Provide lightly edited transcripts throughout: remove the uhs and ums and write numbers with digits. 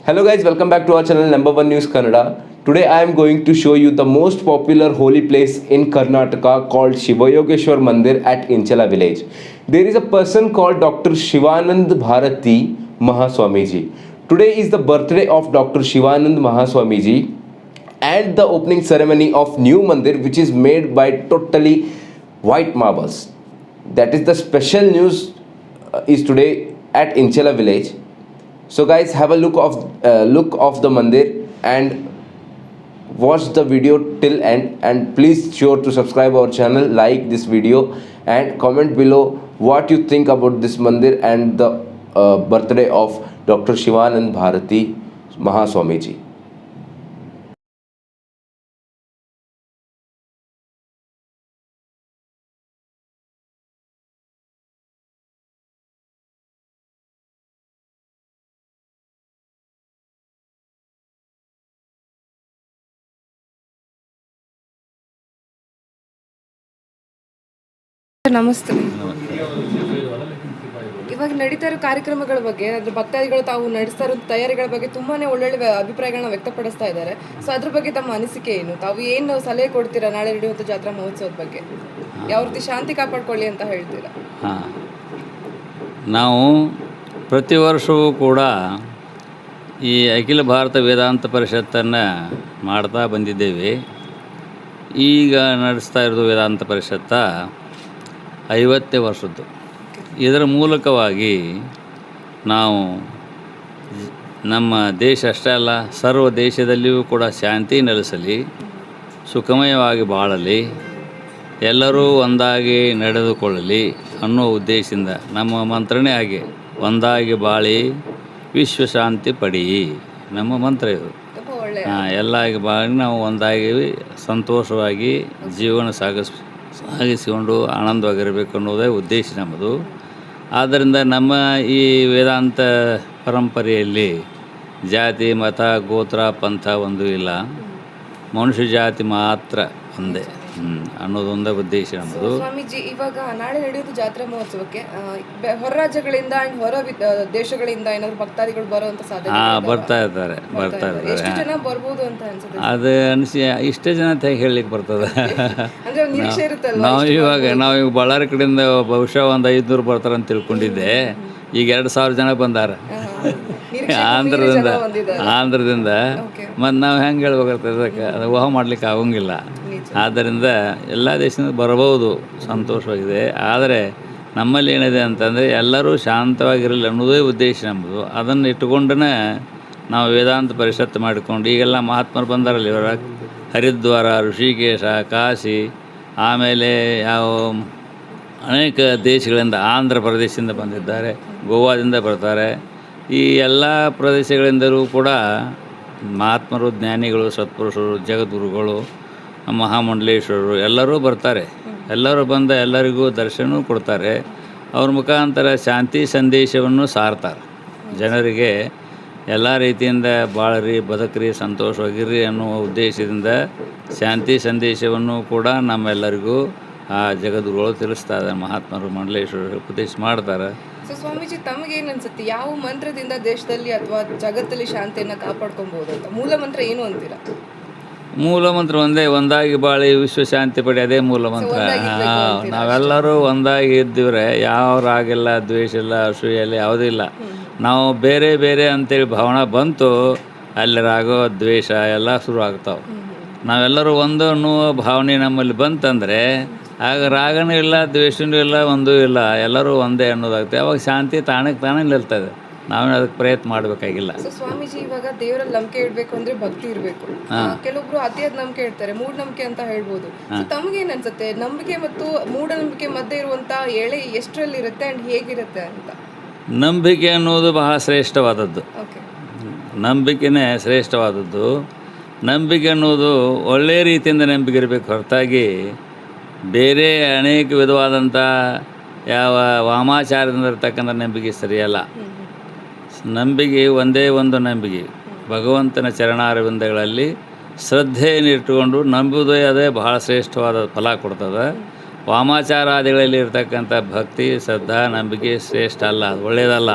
Hello guys, welcome back to our channel Number One News Kannada. Today I am going to show you the most popular holy place in Karnataka called Shivayogeshwar Mandir at Inchala village. There is a person called Dr. Shivanand Bharati Mahaswamiji. Today is the birthday of Dr. Shivanand Mahaswamiji and the opening ceremony of new mandir which is made by totally white marbles. That is the special news is today at Inchala village. So guys, have a look of the mandir and watch the video till end, and please sure to subscribe our channel, like this video and comment below what you think about this mandir and the birthday of Dr. Shivanand Bharati Mahaswamiji. ನಮಸ್ತೆ. ಇವಾಗ ನಡೀತಾ ಇರೋ ಕಾರ್ಯಕ್ರಮಗಳ ಬಗ್ಗೆ, ಅದ್ರ ಭಕ್ತಾದಿಗಳು ತಾವು ನಡೆಸ್ತಾ ಇರೋ ತಯಾರಿಗಳ ಬಗ್ಗೆ ತುಂಬಾನೇ ಒಳ್ಳೊಳ್ಳೆ ಅಭಿಪ್ರಾಯಗಳನ್ನ ವ್ಯಕ್ತಪಡಿಸ್ತಾ ಇದ್ದಾರೆ. ಸೊ ಅದ್ರ ಬಗ್ಗೆ ತಮ್ಮ ಅನಿಸಿಕೆ ಏನು? ತಾವು ಏನು ಸಲಹೆ ಕೊಡ್ತೀರಾ ನಾಳೆ ನಡೆಯುವಂಥ ಜಾತ್ರಾ ಮಹೋತ್ಸವದ ಬಗ್ಗೆ? ಯಾವ ರೀತಿ ಶಾಂತಿ ಕಾಪಾಡ್ಕೊಳ್ಳಿ ಅಂತ ಹೇಳ್ತೀರಾ? ನಾವು ಪ್ರತಿ ವರ್ಷವೂ ಕೂಡ ಈ ಅಖಿಲ ಭಾರತ ವೇದಾಂತ ಪರಿಷತ್ತನ್ನು ಮಾಡ್ತಾ ಬಂದಿದ್ದೇವೆ. ಈಗ ನಡೆಸ್ತಾ ಇರೋದು ವೇದಾಂತ ಪರಿಷತ್ತ 50ನೇ ವರ್ಷದ್ದು. ಇದರ ಮೂಲಕವಾಗಿ ನಾವು ನಮ್ಮ ದೇಶ ಅಷ್ಟೇ ಅಲ್ಲ, ಸರ್ವ ದೇಶದಲ್ಲಿಯೂ ಕೂಡ ಶಾಂತಿ ನೆಲೆಸಲಿ, ಸುಖಮಯವಾಗಿ ಬಾಳಲಿ, ಎಲ್ಲರೂ ಒಂದಾಗಿ ನಡೆದುಕೊಳ್ಳಲಿ ಅನ್ನೋ ಉದ್ದೇಶದಿಂದ ನಮ್ಮ ಮಂತ್ರನೇ ಹಾಗೆ, ಒಂದಾಗಿ ಬಾಳಿ ವಿಶ್ವಶಾಂತಿ ಪಡೆಯಿ ನಮ್ಮ ಮಂತ್ರ ಇದು. ಎಲ್ಲಾಗಿ ಬಾಳಿ ನಾವು ಒಂದಾಗಿ ಸಂತೋಷವಾಗಿ ಜೀವನ ಸಾಗಿಸಿಕೊಂಡು ಆನಂದವಾಗಿರಬೇಕು ಅನ್ನೋದೇ ಉದ್ದೇಶ ನಮ್ಮದು. ಆದ್ದರಿಂದ ನಮ್ಮ ಈ ವೇದಾಂತ ಪರಂಪರೆಯಲ್ಲಿ ಜಾತಿ, ಮತ, ಗೋತ್ರ, ಪಂಥ ಒಂದು ಇಲ್ಲ, ಮನುಷ್ಯ ಜಾತಿ ಮಾತ್ರ ಒಂದೇ ಅನ್ನೋದೊಂದೇ ಉದ್ದೇಶ ನಮ್ಮದು. ಸ್ವಾಮೀಜಿ, ಇವಾಗ ನಾಳೆ ನಡೆಯುವುದು ಜಾತ್ರಾ ಮಹೋತ್ಸವಕ್ಕೆ ಹೊರ ರಾಜ್ಯಗಳಿಂದ ಹೊರ ದೇಶಗಳಿಂದ ಏನಾದ್ರು ಭಕ್ತಾದಿಗಳು ಬರುವಂತ ಸಾಧ್ಯತೆ ಬರ್ತಾ ಇದ್ದಾರೆ. ಎಷ್ಟು ಜನ ಬರ್ಬೋದು ಅಂತ ಅನ್ಸುತ್ತೆ? ಅದು ಅನಿಸಿ ಇಷ್ಟೇ ಜನ ಅಂತ ಹೇಳಲಿಕ್ಕೆ ಬರ್ತದೆ. ಅಂದ್ರೆ ನಿರೀಕ್ಷೆ ಇರುತ್ತಲ್ಲ. ನಾವು ಬಳ್ಳಾರಿ ಕಡೆಯಿಂದ ಬಹುಶಃ ಒಂದು 500 ಬರ್ತಾರೆ ಅಂತ ತಿಳ್ಕೊಂಡಿದ್ದೆ. ಈಗ 2000 ಜನ ಬಂದಾರ ಆಂಧ್ರದಿಂದ. ಮತ್ತು ನಾವು ಹೆಂಗೆ ಹೇಳ್ಬೇಕಾಗ್ತದೆ, ಅದಕ್ಕೆ ಅದು ಊಹೆ ಮಾಡಲಿಕ್ಕೆ ಆಗೋಂಗಿಲ್ಲ. ಆದ್ದರಿಂದ ಎಲ್ಲ ದೇಶದಿಂದ ಬರಬಹುದು, ಸಂತೋಷವಾಗಿದೆ. ಆದರೆ ನಮ್ಮಲ್ಲಿ ಏನಿದೆ ಅಂತಂದರೆ ಎಲ್ಲರೂ ಶಾಂತವಾಗಿರಲಿ ಅನ್ನೋದೇ ಉದ್ದೇಶ ನಮ್ಮದು. ಅದನ್ನು ಇಟ್ಟುಕೊಂಡೇ ನಾವು ವೇದಾಂತ ಪರಿಷತ್ತು ಮಾಡಿಕೊಂಡು ಈಗೆಲ್ಲ ಮಹಾತ್ಮರು ಬಂದಾರಲ್ಲ, ಇವರ ಹರಿದ್ವಾರ, ಋಷಿಕೇಶ, ಕಾಶಿ, ಆಮೇಲೆ ಯಾವ ಅನೇಕ ದೇಶಗಳಿಂದ, ಆಂಧ್ರ ಪ್ರದೇಶದಿಂದ ಬಂದಿದ್ದಾರೆ, ಗೋವಾದಿಂದ ಬರ್ತಾರೆ. ಈ ಎಲ್ಲ ಪ್ರದೇಶಗಳಿಂದಲೂ ಕೂಡ ಮಹಾತ್ಮರು, ಜ್ಞಾನಿಗಳು, ಸತ್ಪುರುಷರು, ಜಗದ್ಗುರುಗಳು, ಮಹಾಮಂಡಲೇಶ್ವರರು ಎಲ್ಲರೂ ಬರ್ತಾರೆ. ಎಲ್ಲರೂ ಬಂದ ಎಲ್ಲರಿಗೂ ದರ್ಶನ ಕೊಡ್ತಾರೆ. ಅವ್ರ ಮುಖಾಂತರ ಶಾಂತಿ ಸಂದೇಶವನ್ನು ಸಾರ್ತಾರೆ. ಜನರಿಗೆ ಎಲ್ಲ ರೀತಿಯಿಂದ ಬಾಳ್ರಿ, ಬದುಕ್ರಿ, ಸಂತೋಷವಾಗಿರ್ರಿ ಅನ್ನುವ ಉದ್ದೇಶದಿಂದ ಶಾಂತಿ ಸಂದೇಶವನ್ನು ಕೂಡ ನಮ್ಮೆಲ್ಲರಿಗೂ ಆ ಜಗದ್ಗುರುಗಳು ತಿಳಿಸ್ತಾ ಇದ್ದಾರೆ. ಮಹಾತ್ಮರು, ಮಂಡಲೇಶ್ವರರು ಉಪದೇಶ ಮಾಡ್ತಾರೆ. ಸೊ ಸ್ವಾಮೀಜಿ, ತಮಗೇನು ಅನ್ಸುತ್ತೆ, ಯಾವ ಮಂತ್ರದಿಂದ ದೇಶದಲ್ಲಿ ಅಥವಾ ಜಗತ್ತಲ್ಲಿ ಶಾಂತಿಯನ್ನು ಕಾಪಾಡ್ಕೊಬೋದು ಅಂತ? ಮೂಲ ಮಂತ್ರ ಏನು ಅಂತೀರಾ? ಮೂಲ ಮಂತ್ರ ಒಂದೇ, ಒಂದಾಗಿ ಬಾಳಿ ವಿಶ್ವಶಾಂತಿ ಪಡಿ, ಅದೇ ಮೂಲ ಮಂತ್ರ. ನಾವೆಲ್ಲರೂ ಒಂದಾಗಿ ಇದ್ದಿವ್ರೆ ಯಾವ ರಾಗಿಲ್ಲ, ದ್ವೇಷ ಇಲ್ಲ, ಅಸೂಯೆ ಇಲ್ಲ, ಯಾವುದೂ ಇಲ್ಲ. ನಾವು ಬೇರೆ ಬೇರೆ ಅಂತೇಳಿ ಭಾವನೆ ಬಂತು, ಅಲ್ಲಿ ರಾಗ, ದ್ವೇಷ ಎಲ್ಲ ಶುರು ಆಗ್ತಾವೆ. ನಾವೆಲ್ಲರೂ ಒಂದು ಅನ್ನುವ ಭಾವನೆ ನಮ್ಮಲ್ಲಿ ಬಂತಂದರೆ ಆಗ ರಾಗನೂ ಇಲ್ಲ, ದ್ವೇಷನೂ ಇಲ್ಲ, ಒಂದೂ ಇಲ್ಲ, ಎಲ್ಲರೂ ಒಂದೇ ಅನ್ನೋದಾಗುತ್ತೆ. ಅವಾಗ ಶಾಂತಿ ತಾನೇ ನಿಲ್ತದೆ. ನಾವೇನು ಅದಕ್ಕೆ ಪ್ರಯತ್ನ ಮಾಡಬೇಕಾಗಿಲ್ಲ. ಸ್ವಾಮೀಜಿ, ಇವಾಗ ದೇವರಲ್ಲಿ ನಂಬಿಕೆ ಇಡಬೇಕು ಅಂದ್ರೆ ಭಕ್ತಿ ಇರಬೇಕು. ಕೆಲವೊಬ್ರು ಅತಿಯಾದ ನಂಬಿಕೆ ಇಡ್ತಾರೆ, ಮೂಢನಂಬಿಕೆ ಅಂತ ಹೇಳ್ಬೋದು. ತಮಗೇನು ಅನ್ಸುತ್ತೆ, ನಂಬಿಕೆ ಮತ್ತು ಮೂಢನಂಬಿಕೆ ಮಧ್ಯೆ ಇರುವಂತ ಎಳೆ ಎಷ್ಟರಲ್ಲಿ ಇರುತ್ತೆ ಅಂಡ್ ಹೇಗಿರುತ್ತೆ ಅಂತ? ನಂಬಿಕೆ ಅನ್ನೋದು ಬಹಳ ಶ್ರೇಷ್ಠವಾದದ್ದು. ನಂಬಿಕೆನೇ ಶ್ರೇಷ್ಠವಾದದ್ದು. ನಂಬಿಕೆ ಅನ್ನೋದು ಒಳ್ಳೆಯ ರೀತಿಯಿಂದ ನಂಬಿಕೆ ಇರಬೇಕು ಹೊರತಾಗಿ ಬೇರೆ ಅನೇಕ ವಿಧವಾದಂಥ ಯಾವ ವಾಮಾಚಾರದಿಂದ ಇರ್ತಕ್ಕಂಥ ನಂಬಿಕೆ ಸರಿಯಲ್ಲ. ನಂಬಿಕೆ ಒಂದೇ ಒಂದು ನಂಬಿಕೆ, ಭಗವಂತನ ಚರಣಾರವಿಂದಗಳಲ್ಲಿ ಶ್ರದ್ಧೆಯನ್ನು ಇಟ್ಟುಕೊಂಡು ನಂಬುವುದೇ ಅದೇ ಬಹಳ ಶ್ರೇಷ್ಠವಾದ ಫಲ ಕೊಡ್ತದೆ. ವಾಮಾಚಾರಾದಿಗಳಲ್ಲಿ ಇರ್ತಕ್ಕಂಥ ಭಕ್ತಿ, ಶ್ರದ್ಧಾ, ನಂಬಿಕೆ ಶ್ರೇಷ್ಠ ಅಲ್ಲ, ಅದು ಒಳ್ಳೆಯದಲ್ಲ.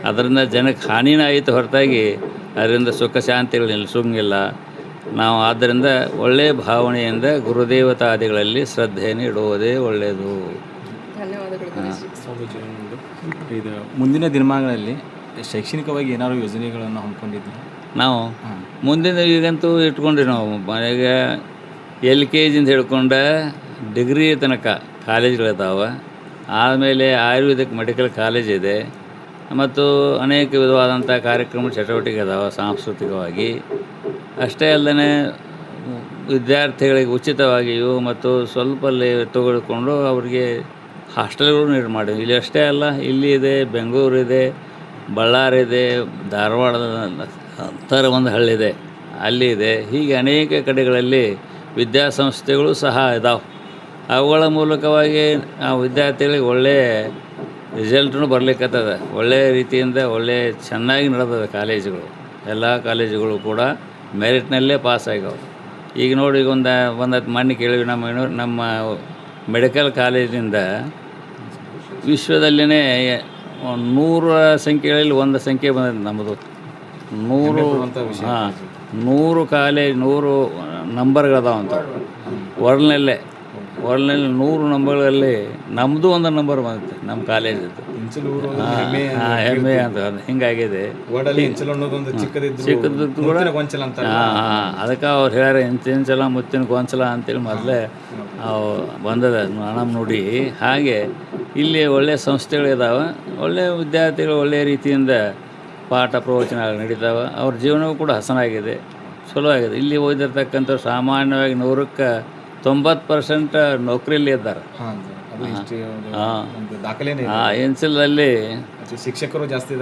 ಅದರಿಂದ ಜನಕ್ಕೆ ಹಾನಿನ ಆಯಿತು ಹೊರತಾಗಿ ಅದರಿಂದ ಸುಖ ಶಾಂತಿಗಳು ನಿಲ್ಲಿಸೋಂಗಿಲ್ಲ. ನಾವು ಆದ್ದರಿಂದ ಒಳ್ಳೆಯ ಭಾವನೆಯಿಂದ ಗುರುದೇವತಾದಿಗಳಲ್ಲಿ ಶ್ರದ್ಧೆಯನ್ನು ಇಡುವುದೇ ಒಳ್ಳೆಯದು. ಧನ್ಯವಾದಗಳು ಗುರೂಜಿ. ಇದು ಮುಂದಿನ ದಿನಮಾನಗಳಲ್ಲಿ ಶೈಕ್ಷಣಿಕವಾಗಿ ಏನಾದರೂ ಯೋಜನೆಗಳನ್ನು ಹಮ್ಮಿಕೊಂಡಿದ್ದೀವಿ? ನಾವು ಮುಂದಿನ ಈಗಂತೂ ಇಟ್ಕೊಂಡ್ರಿ ನಾವು ಮನೆಗೆ LKG ಹಿಡ್ಕೊಂಡು ಡಿಗ್ರಿ ತನಕ ಕಾಲೇಜ್ಗಳಿದ್ದಾವೆ. ಆಮೇಲೆ ಆಯುರ್ವೇದಿಕ್ ಮೆಡಿಕಲ್ ಕಾಲೇಜ್ ಇದೆ ಮತ್ತು ಅನೇಕ ವಿಧವಾದಂಥ ಕಾರ್ಯಕ್ರಮ ಚಟುವಟಿಕೆ ಇದಾವೆ ಸಾಂಸ್ಕೃತಿಕವಾಗಿ. ಅಷ್ಟೇ ಅಲ್ಲದೆ ವಿದ್ಯಾರ್ಥಿಗಳಿಗೆ ಉಚಿತವಾಗಿಯೂ ಮತ್ತು ಸ್ವಲ್ಪ ತೆಗೆದುಕೊಂಡು ಅವರಿಗೆ ಹಾಸ್ಟೆಲ್ಗಳು ನಿರ್ಮಾಣ ಮಾಡಿದ್ವಿ. ಇಲ್ಲಿ ಅಷ್ಟೇ ಅಲ್ಲ, ಇಲ್ಲಿ ಇದೆ, ಬೆಂಗಳೂರು ಇದೆ, ಬಳ್ಳಾರಿ ಇದೆ, ಧಾರವಾಡದ ಥರ ಒಂದು ಹಳ್ಳಿದೆ ಅಲ್ಲಿ ಇದೆ. ಹೀಗೆ ಅನೇಕ ಕಡೆಗಳಲ್ಲಿ ವಿದ್ಯಾಸಂಸ್ಥೆಗಳು ಸಹ ಇದಾವೆ. ಅವುಗಳ ಮೂಲಕವಾಗಿ ಆ ವಿದ್ಯಾರ್ಥಿಗಳಿಗೆ ಒಳ್ಳೆಯ ರಿಸಲ್ಟೂ ಬರ್ಲಿಕ್ಕತ್ತದ. ಒಳ್ಳೆಯ ರೀತಿಯಿಂದ ಒಳ್ಳೆಯ ಚೆನ್ನಾಗಿ ನಡೆದದ ಕಾಲೇಜುಗಳು. ಎಲ್ಲ ಕಾಲೇಜುಗಳು ಕೂಡ ಮೆರಿಟ್ನಲ್ಲೇ ಪಾಸ್ ಆಗ್ಯಾವೆ. ಈಗ ನೋಡಿ, ಈಗ ಒಂದು ಮಣ್ಣು ಕೇಳಿವಿ, ನಮ್ಮ ಮೆಡಿಕಲ್ ಕಾಲೇಜಿನಿಂದ ವಿಶ್ವದಲ್ಲಿನೇ 100 ಸಂಖ್ಯೆಗಳಲ್ಲಿ ಒಂದು ಸಂಖ್ಯೆ ಬಂದಿದೆ ನಮ್ಮದು. 100 ಕಾಲೇಜ್ 100 ನಂಬರ್ಗಳದಾವಂತ ವರ್ಲ್ಡ್ನಲ್ಲೇ 100 ನಂಬರ್ಗಳಲ್ಲಿ ನಮ್ಮದು ಒಂದು ನಂಬರ್ ಬಂದಿತ್ತು ನಮ್ಮ ಕಾಲೇಜಿದ್ದು. ಹೆಮ್ಮೆ ಅಂತ ಹಿಂಗಾಗಿದೆ. ಚಿಕ್ಕದ್ದು ಕೂಡ ಅದಕ್ಕೆ ಅವ್ರು ಹೇಳ್ಯಾರ ಇಂಚಲ ಮುತ್ತಿನ ಗೊಂಚಲ ಅಂತೇಳಿ ಮೊದಲೇ ಬಂದದ ನಮ್ಮ ನೋಡಿ. ಹಾಗೆ ಇಲ್ಲಿ ಒಳ್ಳೆಯ ಸಂಸ್ಥೆಗಳಿದ್ದಾವೆ, ಒಳ್ಳೆಯ ವಿದ್ಯಾರ್ಥಿಗಳು ಒಳ್ಳೆಯ ರೀತಿಯಿಂದ ಪಾಠ ಪ್ರವಚನಗಳು ನಡೀತಾವೆ. ಅವ್ರ ಜೀವನವೂ ಕೂಡ ಹಸನಾಗಿದೆ, ಚಲೋ ಆಗಿದೆ. ಇಲ್ಲಿ ಓದಿರ್ತಕ್ಕಂಥ ಸಾಮಾನ್ಯವಾಗಿ 100ಕ್ಕೆ 90% ನೌಕರಿಯಲ್ಲಿ ಇದ್ದಾರೆ. ಎನ್ಸಿಲಲ್ಲಿ ಶಿಕ್ಷಕರು ಜಾಸ್ತಿ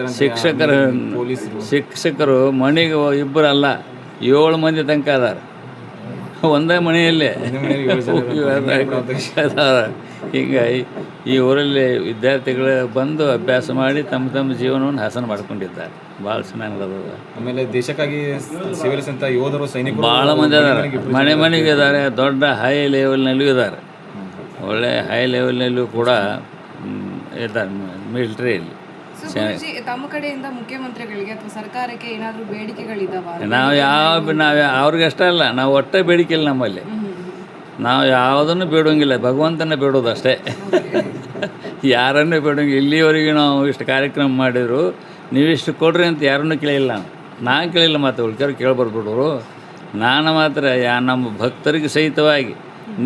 ಶಿಕ್ಷಕರು ಮನೆಗೆ 2 ಅಲ್ಲ 7 ಮಂದಿ ತನಕ ಅದಾರೆ ಒಂದೇ ಮನೆಯಲ್ಲೇ ಹೀಗಾಗಿ ಈ ಊರಲ್ಲಿ ವಿದ್ಯಾರ್ಥಿಗಳು ಬಂದು ಅಭ್ಯಾಸ ಮಾಡಿ ತಮ್ಮ ಜೀವನವನ್ನು ಹಸನ ಮಾಡ್ಕೊಂಡಿದ್ದಾರೆ. ಭಾಳ ಚೆನ್ನಾಗಿ ನಡೆದ. ಆಮೇಲೆ ದೇಶಕ್ಕಾಗಿ ಸೇವೆಸಂತ ಯೋಧರು ಸೈನಿಕರು ಭಾಳ ಮಂದಿ ಇದ್ದಾರೆ, ಮನೆಗೆ ಇದ್ದಾರೆ. ದೊಡ್ಡ ಹೈ ಲೆವೆಲ್ನಲ್ಲೂ ಇದ್ದಾರೆ, ಒಳ್ಳೆ ಹೈ ಲೆವೆಲ್ನಲ್ಲೂ ಕೂಡ ಇದ್ದಾರೆ ಮಿಲಿಟ್ರಿಯಲ್ಲಿ. ತಮ್ಮ ಕಡೆಯಿಂದ ಮುಖ್ಯಮಂತ್ರಿಗಳಿಗೆ ಅಥವಾ ಸರ್ಕಾರಕ್ಕೆ ಏನಾದರೂ ಬೇಡಿಕೆಗಳಿದ್ದಾವೆ? ನಾವು ಅವ್ರಿಗಷ್ಟೇ ಅಲ್ಲ, ನಾವು ಒಟ್ಟೆ ಬೇಡಿಕೆ ಇಲ್ಲ ನಮ್ಮಲ್ಲಿ. ನಾವು ಯಾವುದನ್ನು ಬೇಡೋಂಗಿಲ್ಲ, ಭಗವಂತನ ಬೇಡೋದು ಅಷ್ಟೇ. ಯಾರನ್ನೇ ಬೇಡೋಂಗಿಲ್ಲ. ಇಲ್ಲಿವರೆಗೆ ನಾವು ಇಷ್ಟು ಕಾರ್ಯಕ್ರಮ ಮಾಡಿದ್ರು, ನೀವಿಷ್ಟು ಕೊಡ್ರಿ ಅಂತ ಯಾರನ್ನೂ ಕೇಳಿಲ್ಲ. ನಾನು ಕೇಳಿಲ್ಲ, ಮತ್ತು ಉಳ್ಕೆಯವ್ರು ಕೇಳ್ಬರ್ಬಿಡೋರು. ನಾನು ಮಾತ್ರ ನಮ್ಮ ಭಕ್ತರಿಗೆ ಸಹಿತವಾಗಿ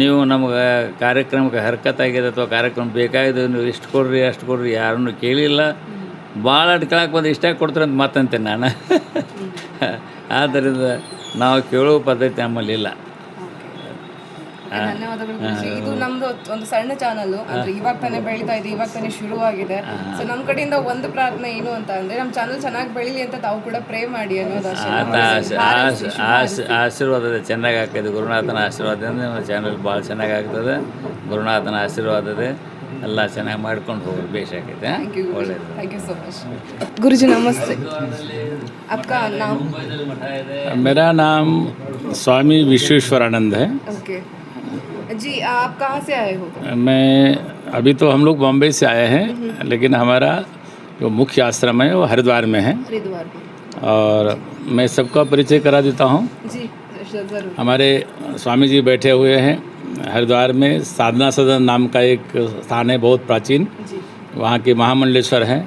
ನೀವು ನಮಗೆ ಕಾರ್ಯಕ್ರಮಕ್ಕೆ ಹರ್ಕತ್ತಾಗಿದೆ ಅಥವಾ ಕಾರ್ಯಕ್ರಮ ಬೇಕಾಗಿದೆ, ನೀವು ಇಷ್ಟು ಕೊಡ್ರಿ ಅಷ್ಟು ಕೊಡ್ರಿ ಯಾರನ್ನೂ ಕೇಳಿಲ್ಲ. ಭಾಳ ಕೇಳಕ್ಕೆ ಬಂದು ಇಷ್ಟ ಕೊಡ್ತಾರೆ ಅಂತ ಮಾತಂತೇನೆ ನಾನು. ಆದ್ದರಿಂದ ನಾವು ಕೇಳುವ ಪದ್ಧತಿ ನಮ್ಮಲ್ಲಿ ಇಲ್ಲ. ಧನ್ಯವಾದಗಳು ಗುರೂಜಿ. ಇದು ನಮ್ದು ಒಂದು ಸಣ್ಣ ಚಾನಲ್, ಅಂದ್ರೆ ಇವಾಗ ತಾನೇ ಬೆಳೀತಾ ಇದೆ, ಇವಾಗ ತಾನೇ ಶುರುವಾಗಿದೆ. ಸೊ ನಮ್ಮ ಕಡೆಯಿಂದ ಒಂದು ಪ್ರಾರ್ಥನೆ ಏನು ಅಂತ ಅಂದ್ರೆ ನಮ್ಮ ಚಾನಲ್ ಚೆನ್ನಾಗಿ ಬೆಳೀಲಿ ಅಂತ ತಾವು ಕೂಡ ಪ್ರೇ ಮಾಡಿ ಅನ್ನೋದು ಆಶೀರ್ವಾದ ಚೆನ್ನಾಗಿ ಆಗ್ತದೆ. ಗುರುನಾಥನ ಆಶೀರ್ವಾದದಿಂದ ನಮ್ಮ ಚಾನಲ್ ಭಾಳ ಚೆನ್ನಾಗಿ ಆಗ್ತದೆ. ಗುರುನಾಥನ ಆಶೀರ್ವಾದದೆ ಎಲ್ಲ ಚೆನ್ನಾಗಿ ಮಾಡ್ಕೊಂಡು ಹೋಗಿ ಬೇಸಾಗೈತೆ. ಒಳ್ಳೆಯದು. ಥ್ಯಾಂಕ್ ಯು ಸೋ ಮಚ್ गुरुजी। नमस्ते, आपका नाम? मेरा नाम स्वामी विश्वेश्वरानंद है। ओके जी, आप कहाँ से आए हो? मैं अभी तो हम लोग बॉम्बे से आए हैं, लेकिन हमारा जो मुख्य आश्रम है वो हरिद्वार में है। हरिद्वार में। और मैं सबका परिचय करा देता हूँ। जी जरूर। हमारे स्वामी जी बैठे हुए हैं हरिद्वार में। साधना सदन नाम का एक स्थान है, बहुत प्राचीन। वहाँ के महामंडलेश्वर हैं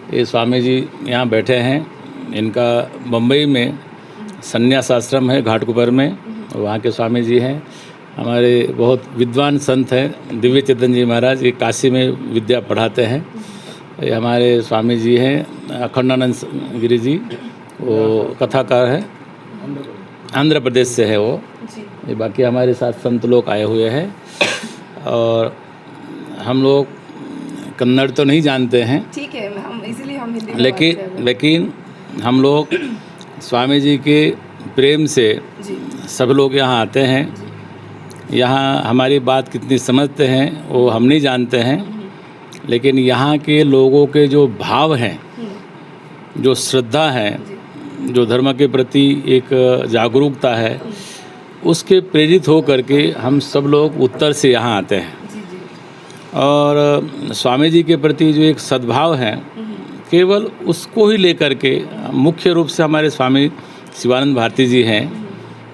ये स्वामी जी, यहाँ बैठे हैं। इनका बम्बई में संन्यास आश्रम है घाटकुपर में, वहाँ के स्वामी जी हैं। हमारे बहुत विद्वान संत हैं दिव्य चेतन जी महाराज, ये काशी में विद्या पढ़ाते हैं। ये हमारे स्वामी जी हैं अखंडानंद गिरी जी, वो कथाकार हैं, आंध्र प्रदेश से है वो। ये बाकी हमारे साथ संत लोग आए हुए हैं। और हम लोग कन्नड़ तो नहीं जानते हैं, ठीक है, हम इसीलिए हम हिंदी में लेकिन हम लोग स्वामी जी के प्रेम से सब लोग यहाँ आते हैं। यहाँ हमारी बात कितनी समझते हैं वो हम नहीं जानते हैं, लेकिन यहाँ के लोगों के जो भाव हैं, जो श्रद्धा है, जो धर्म के प्रति एक जागरूकता है, उसके प्रेरित हो करके हम सब लोग उत्तर से यहाँ आते हैं। और स्वामी जी के प्रति जो एक सद्भाव है, केवल उसको ही लेकर के, मुख्य रूप से हमारे स्वामी शिवानंद भारती जी हैं,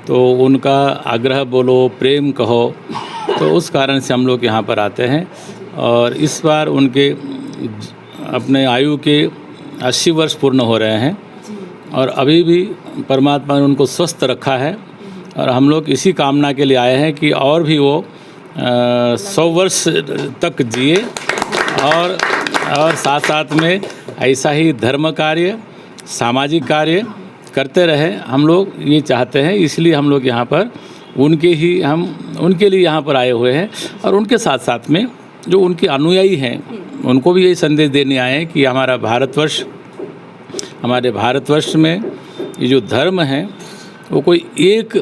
तो उनका आग्रह बोलो, प्रेम कहो, तो उस कारण से हम लोग यहाँ पर आते हैं। और इस बार उनके अपने आयु के 80 वर्ष पूर्ण हो रहे हैं और अभी भी परमात्मा ने उनको स्वस्थ रखा है। और हम लोग इसी कामना के लिए आए हैं कि और भी वो 100 वर्ष तक जिए और साथ साथ में ऐसा ही धर्म कार्य, सामाजिक कार्य करते रहे। हम लोग ये चाहते हैं, इसलिए हम लोग यहाँ पर उनके लिए यहाँ पर आए हुए हैं। और उनके साथ साथ में जो उनके अनुयायी हैं उनको भी यही संदेश देने आए हैं कि हमारे भारतवर्ष में ये जो धर्म है वो कोई एक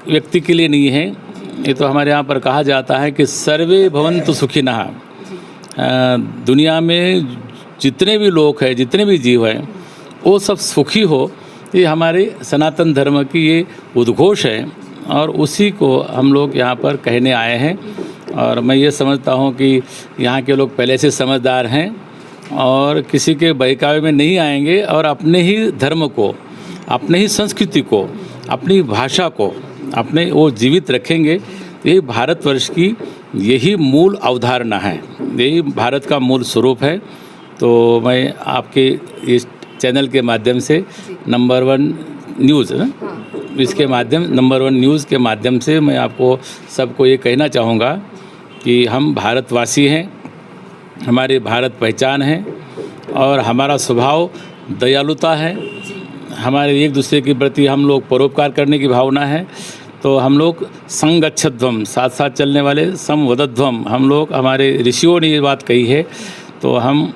व्यक्ति के लिए नहीं है। ये तो हमारे यहाँ पर कहा जाता है कि सर्वे भवन्तु सुखिनः। दुनिया में जितने भी लोग हैं, जितने भी जीव हैं, वो सब सुखी हो, ये हमारे सनातन धर्म की ये उद्घोष है और उसी को हम लोग यहाँ पर कहने आए हैं। और मैं ये समझता हूँ कि यहाँ के लोग पहले से समझदार हैं और किसी के बहकावे में नहीं आएंगे और अपने ही धर्म को, अपने ही संस्कृति को, अपनी भाषा को अपने वो जीवित रखेंगे। यही भारतवर्ष की यही मूल अवधारणा है, यही भारत का मूल स्वरूप है। तो मैं आपके इस चैनल के माध्यम से नंबर 1 न्यूज़ नंबर 1 न्यूज़ के माध्यम से मैं आपको सबको ये कहना चाहूँगा कि हम भारतवासी हैं, हमारी भारत पहचान है और हमारा स्वभाव दयालुता है। हमारे एक दूसरे के प्रति हम लोग परोपकार करने की भावना है। तो हम लोग संगच्छध्वम, साथ साथ चलने वाले, समवदध्वम, हम लोग, हमारे ऋषियों ने ये बात कही है। तो हम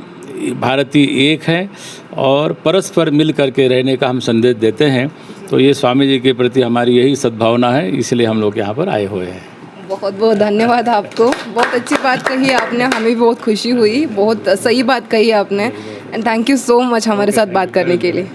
भारतीय एक हैं और परस्पर मिल करके रहने का हम संदेश देते हैं। तो ये स्वामी जी के प्रति हमारी यही सद्भावना है, इसलिए हम लोग यहाँ पर आए हुए हैं। बहुत बहुत धन्यवाद आपको, बहुत अच्छी बात कही आपने, हमें भी बहुत खुशी हुई, बहुत सही बात कही आपने। And thank you so much हमारे साथ बात करने के लिए।